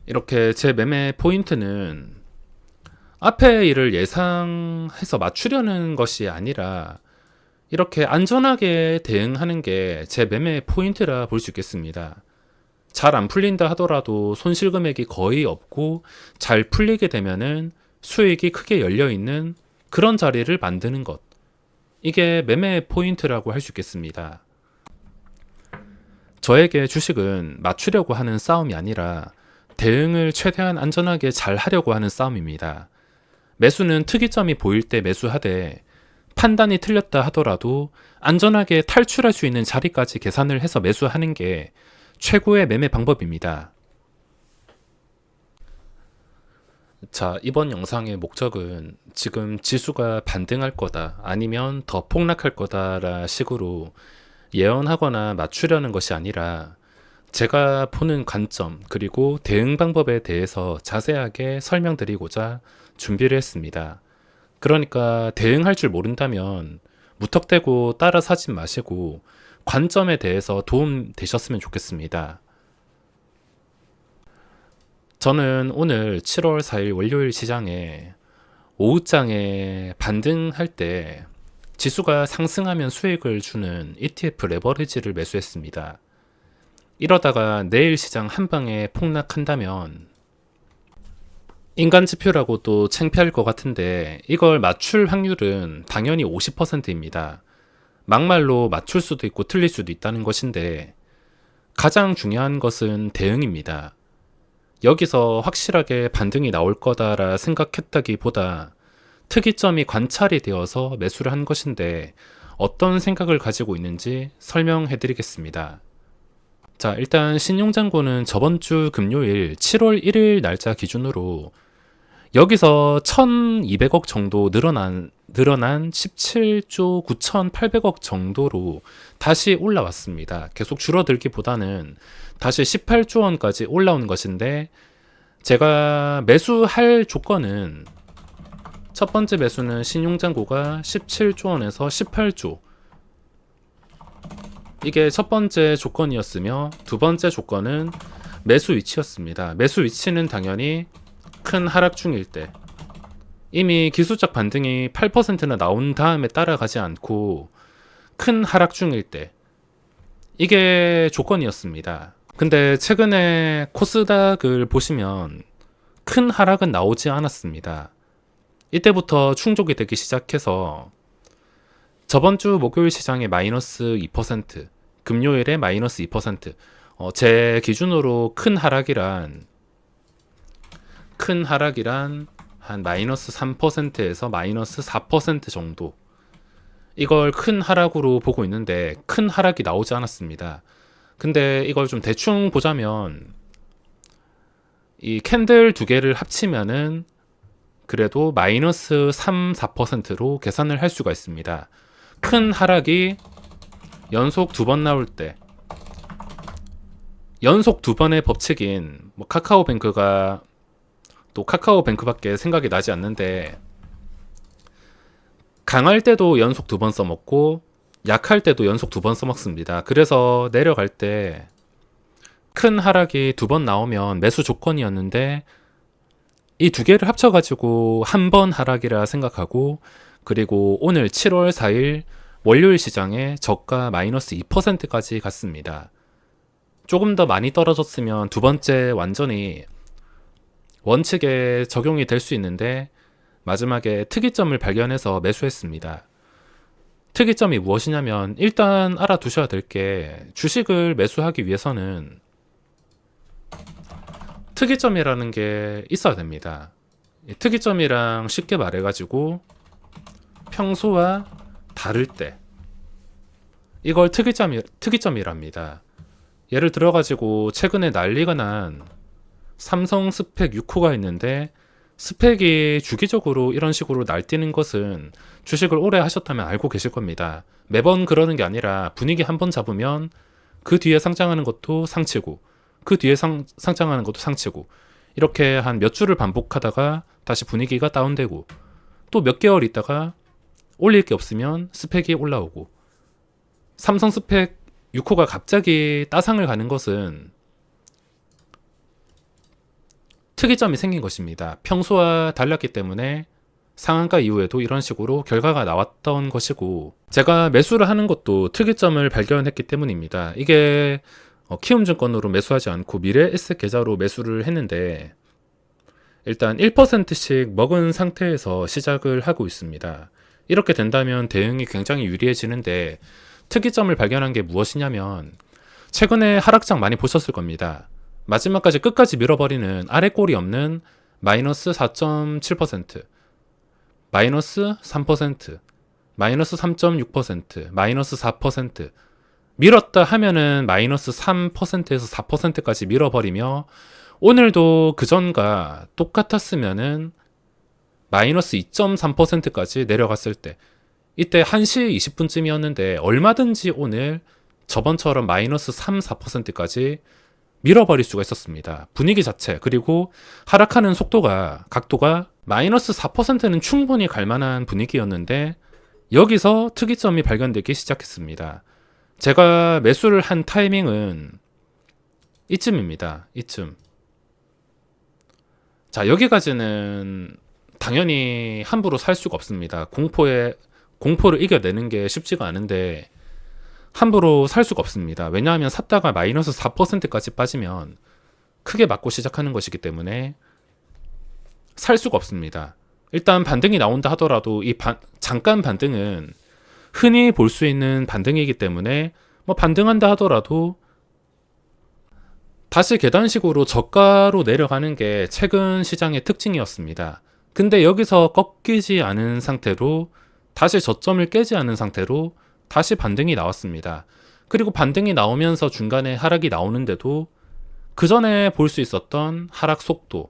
이렇게 제 매매 포인트는 앞에 일을 예상해서 맞추려는 것이 아니라 이렇게 안전하게 대응하는 게 제 매매 포인트라 볼 수 있겠습니다. 잘 안 풀린다 하더라도 손실 금액이 거의 없고 잘 풀리게 되면은 수익이 크게 열려 있는 그런 자리를 만드는 것. 이게 매매 포인트라고 할 수 있겠습니다. 저에게 주식은 맞추려고 하는 싸움이 아니라 대응을 최대한 안전하게 잘 하려고 하는 싸움입니다. 매수는 특이점이 보일 때 매수하되 판단이 틀렸다 하더라도 안전하게 탈출할 수 있는 자리까지 계산을 해서 매수하는 게 최고의 매매 방법입니다. 자, 이번 영상의 목적은 지금 지수가 반등할 거다 아니면 더 폭락할 거다라 식으로 예언하거나 맞추려는 것이 아니라 제가 보는 관점 그리고 대응 방법에 대해서 자세하게 설명드리고자 준비를 했습니다. 그러니까 대응할 줄 모른다면 무턱대고 따라 사지 마시고 관점에 대해서 도움 되셨으면 좋겠습니다. 저는 오늘 7월 4일 월요일 시장에 오후장에 반등할 때 지수가 상승하면 수익을 주는 ETF 레버리지를 매수했습니다. 이러다가 내일 시장 한 방에 폭락한다면 인간 지표라고 또 창피할 것 같은데 이걸 맞출 확률은 당연히 50%입니다. 막말로 맞출 수도 있고 틀릴 수도 있다는 것인데 가장 중요한 것은 대응입니다. 여기서 확실하게 반등이 나올 거다라 생각했다기보다 특이점이 관찰이 되어서 매수를 한 것인데 어떤 생각을 가지고 있는지 설명해 드리겠습니다. 자, 일단 신용잔고는 저번 주 금요일 7월 1일 날짜 기준으로 여기서 1200억 정도 늘어난 17조 9800억 정도로 다시 올라왔습니다. 계속 줄어들기보다는 다시 18조 원까지 올라온 것인데 제가 매수할 조건은 첫 번째 매수는 신용잔고가 17조 원에서 18조 이게 첫 번째 조건이었으며 두 번째 조건은 매수 위치였습니다. 매수 위치는 당연히 큰 하락 중일 때 이미 기술적 반등이 8%나 나온 다음에 따라가지 않고 큰 하락 중일 때 이게 조건이었습니다. 근데 최근에 코스닥을 보시면 큰 하락은 나오지 않았습니다. 이때부터 충족이 되기 시작해서 저번 주 목요일 시장에 마이너스 2%, 금요일에 마이너스 2%, 제 기준으로 큰 하락이란 한 마이너스 3%에서 마이너스 4% 정도 이걸 큰 하락으로 보고 있는데 큰 하락이 나오지 않았습니다. 근데 이걸 좀 대충 보자면 이 캔들 두 개를 합치면은 그래도 마이너스 3, 4%로 계산을 할 수가 있습니다. 큰 하락이 연속 두 번 나올 때 연속 두 번의 법칙인 뭐 카카오뱅크가 또 카카오뱅크밖에 생각이 나지 않는데 강할 때도 연속 두 번 써먹고 약할 때도 연속 두 번 써먹습니다. 그래서 내려갈 때 큰 하락이 두 번 나오면 매수 조건이었는데 이 두 개를 합쳐가지고 한 번 하락이라 생각하고 그리고 오늘 7월 4일 월요일 시장에 저가 마이너스 2%까지 갔습니다. 조금 더 많이 떨어졌으면 두 번째 완전히 원칙에 적용이 될 수 있는데 마지막에 특이점을 발견해서 매수했습니다. 특이점이 무엇이냐면 일단 알아두셔야 될 게 주식을 매수하기 위해서는 특이점이라는 게 있어야 됩니다. 특이점이랑 쉽게 말해가지고 평소와 다를 때 이걸 특이점이랍니다. 예를 들어가지고 최근에 난리가 난 삼성 스펙 6호가 있는데 스펙이 주기적으로 이런 식으로 날뛰는 것은 주식을 오래 하셨다면 알고 계실 겁니다. 매번 그러는 게 아니라 분위기 한번 잡으면 그 뒤에 상장하는 것도 상치고 그 뒤에 상장하는 것도 상치고 이렇게 한 몇 주를 반복하다가 다시 분위기가 다운되고 또 몇 개월 있다가 올릴 게 없으면 스펙이 올라오고 삼성 스펙 6호가 갑자기 따상을 가는 것은 특이점이 생긴 것입니다. 평소와 달랐기 때문에 상한가 이후에도 이런 식으로 결과가 나왔던 것이고, 제가 매수를 하는 것도 특이점을 발견했기 때문입니다. 이게 키움증권으로 매수하지 않고 미래에셋 계좌로 매수를 했는데, 일단 1%씩 먹은 상태에서 시작을 하고 있습니다. 이렇게 된다면 대응이 굉장히 유리해지는데, 특이점을 발견한 게 무엇이냐면, 최근에 하락장 많이 보셨을 겁니다. 마지막까지 끝까지 밀어버리는 아래 꼴이 없는 마이너스 4.7%, 마이너스 3%, 마이너스 3.6%, 마이너스 4%, 밀었다 하면은 마이너스 3%에서 4%까지 밀어버리며, 오늘도 그전과 똑같았으면은 마이너스 2.3%까지 내려갔을 때, 이때 1시 20분쯤이었는데 얼마든지 오늘 저번처럼 마이너스 3, 4%까지 밀어버릴 수가 있었습니다. 분위기 자체, 그리고 하락하는 속도가, 각도가 마이너스 4%는 충분히 갈만한 분위기였는데, 여기서 특이점이 발견되기 시작했습니다. 제가 매수를 한 타이밍은 이쯤입니다. 이쯤. 자, 여기까지는 당연히 함부로 살 수가 없습니다. 공포를 이겨내는 게 쉽지가 않은데 함부로 살 수가 없습니다. 왜냐하면 샀다가 마이너스 4%까지 빠지면 크게 맞고 시작하는 것이기 때문에 살 수가 없습니다. 일단 반등이 나온다 하더라도 잠깐 반등은 흔히 볼 수 있는 반등이기 때문에 뭐 반등한다 하더라도 다시 계단식으로 저가로 내려가는 게 최근 시장의 특징이었습니다. 근데 여기서 꺾이지 않은 상태로, 다시 저점을 깨지 않은 상태로 다시 반등이 나왔습니다. 그리고 반등이 나오면서 중간에 하락이 나오는데도 그 전에 볼 수 있었던 하락 속도,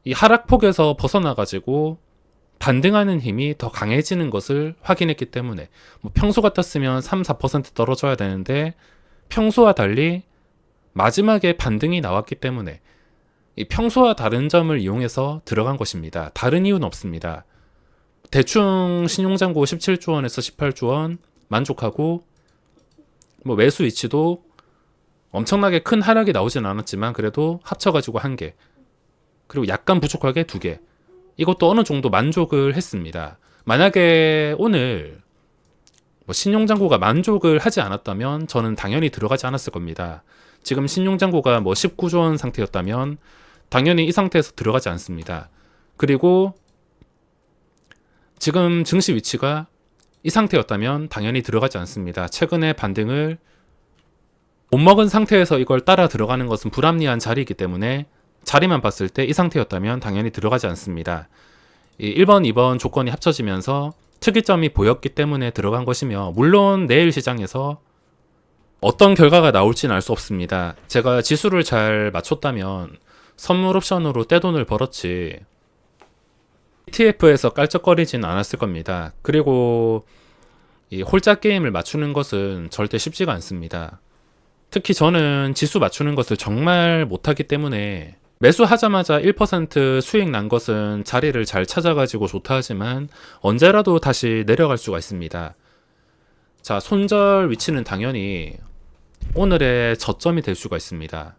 이 하락폭에서 벗어나가지고 반등하는 힘이 더 강해지는 것을 확인했기 때문에, 뭐 평소 같았으면 3, 4% 떨어져야 되는데 평소와 달리 마지막에 반등이 나왔기 때문에 이 평소와 다른 점을 이용해서 들어간 것입니다. 다른 이유는 없습니다. 대충 신용잔고 17조 원에서 18조 원 만족하고, 뭐 매수 위치도 엄청나게 큰 하락이 나오진 않았지만 그래도 합쳐가지고 1개, 그리고 약간 부족하게 2개, 이것도 어느 정도 만족을 했습니다. 만약에 오늘 뭐 신용잔고가 만족을 하지 않았다면 저는 당연히 들어가지 않았을 겁니다. 지금 신용잔고가 뭐 19조 원 상태였다면 당연히 이 상태에서 들어가지 않습니다. 그리고 지금 증시 위치가 이 상태였다면 당연히 들어가지 않습니다. 최근에 반등을 못 먹은 상태에서 이걸 따라 들어가는 것은 불합리한 자리이기 때문에 자리만 봤을 때 이 상태였다면 당연히 들어가지 않습니다. 1번, 2번 조건이 합쳐지면서 특이점이 보였기 때문에 들어간 것이며, 물론 내일 시장에서 어떤 결과가 나올지는 알 수 없습니다. 제가 지수를 잘 맞췄다면 선물 옵션으로 떼돈을 벌었지 ETF에서 깔쩍거리진 않았을 겁니다. 그리고 이 홀짝 게임을 맞추는 것은 절대 쉽지가 않습니다. 특히 저는 지수 맞추는 것을 정말 못하기 때문에, 매수하자마자 1% 수익 난 것은 자리를 잘 찾아가지고 좋다 하지만 언제라도 다시 내려갈 수가 있습니다. 자, 손절 위치는 당연히 오늘의 저점이 될 수가 있습니다.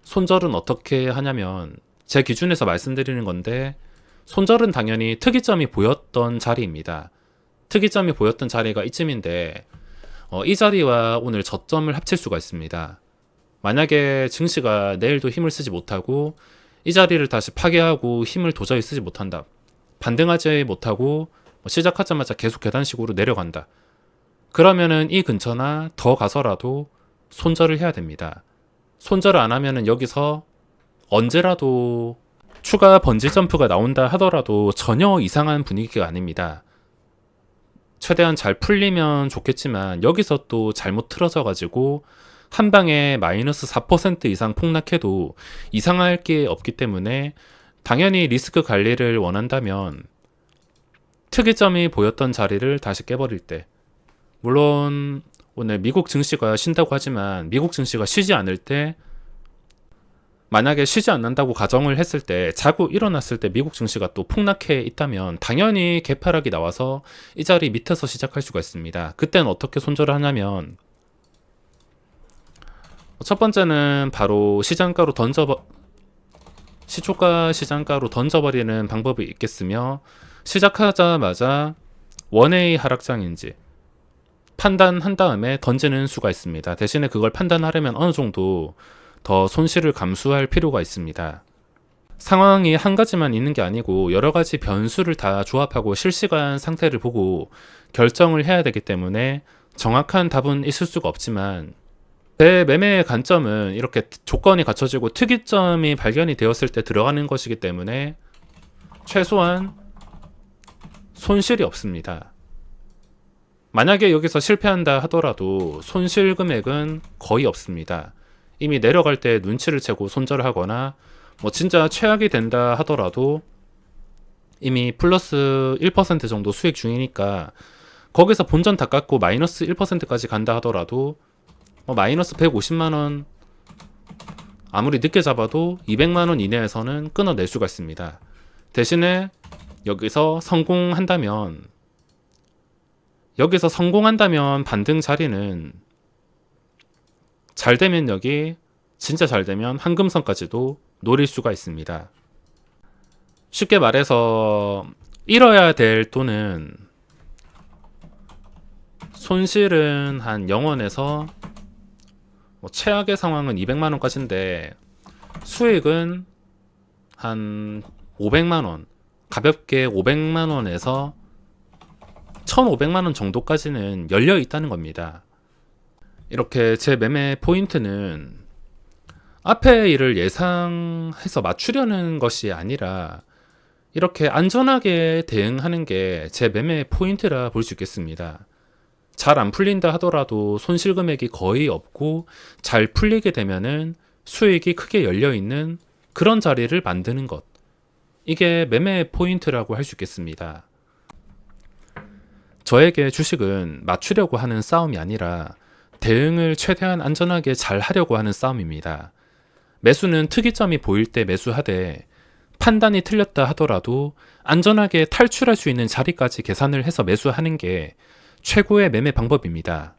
손절은 어떻게 하냐면, 제 기준에서 말씀드리는 건데, 손절은 당연히 특이점이 보였던 자리입니다. 특이점이 보였던 자리가 이쯤인데, 이 자리와 오늘 저점을 합칠 수가 있습니다. 만약에 증시가 내일도 힘을 쓰지 못하고 이 자리를 다시 파괴하고 힘을 도저히 쓰지 못한다, 반등하지 못하고 시작하자마자 계속 계단식으로 내려간다, 그러면은 이 근처나 더 가서라도 손절을 해야 됩니다. 손절을 안 하면은 여기서 언제라도 추가 번지 점프가 나온다 하더라도 전혀 이상한 분위기가 아닙니다. 최대한 잘 풀리면 좋겠지만 여기서 또 잘못 틀어져 가지고 한 방에 마이너스 4% 이상 폭락해도 이상할 게 없기 때문에, 당연히 리스크 관리를 원한다면 특이점이 보였던 자리를 다시 깨버릴 때, 물론 오늘 미국 증시가 쉰다고 하지만 미국 증시가 쉬지 않을 때, 만약에 쉬지 않는다고 가정을 했을 때, 자고 일어났을 때 미국 증시가 또 폭락해 있다면 당연히 개파락이 나와서 이 자리 밑에서 시작할 수가 있습니다. 그때는 어떻게 손절을 하냐면, 첫 번째는 바로 시초가 시장가로 던져버리는 방법이 있겠으며, 시작하자마자 원웨이 하락장인지 판단한 다음에 던지는 수가 있습니다. 대신에 그걸 판단하려면 어느 정도 더 손실을 감수할 필요가 있습니다. 상황이 한 가지만 있는 게 아니고 여러 가지 변수를 다 조합하고 실시간 상태를 보고 결정을 해야 되기 때문에 정확한 답은 있을 수가 없지만, 제 매매의 관점은 이렇게 조건이 갖춰지고 특이점이 발견이 되었을 때 들어가는 것이기 때문에 최소한 손실이 없습니다. 만약에 여기서 실패한다 하더라도 손실 금액은 거의 없습니다. 이미 내려갈 때 눈치를 채고 손절을 하거나, 진짜 최악이 된다 하더라도 이미 플러스 1% 정도 수익 중이니까 거기서 본전 다 깎고 마이너스 1%까지 간다 하더라도 마이너스 150만원, 아무리 늦게 잡아도 200만원 이내에서는 끊어낼 수가 있습니다. 대신에 여기서 성공한다면 반등 자리는 잘 되면 여기, 진짜 잘 되면 황금선까지도 노릴 수가 있습니다. 쉽게 말해서 잃어야 될 돈은, 손실은 한 0원에서 최악의 상황은 200만원까지인데 수익은 한 500만원, 가볍게 500만원에서 1500만원 정도까지는 열려 있다는 겁니다. 이렇게 제 매매 포인트는 앞에 일을 예상해서 맞추려는 것이 아니라 이렇게 안전하게 대응하는 게 제 매매 포인트라 볼 수 있겠습니다. 잘 안 풀린다 하더라도 손실 금액이 거의 없고, 잘 풀리게 되면은 수익이 크게 열려 있는 그런 자리를 만드는 것, 이게 매매 포인트라고 할 수 있겠습니다. 저에게 주식은 맞추려고 하는 싸움이 아니라 대응을 최대한 안전하게 잘 하려고 하는 싸움입니다. 매수는 특이점이 보일 때 매수하되, 판단이 틀렸다 하더라도 안전하게 탈출할 수 있는 자리까지 계산을 해서 매수하는 게 최고의 매매 방법입니다.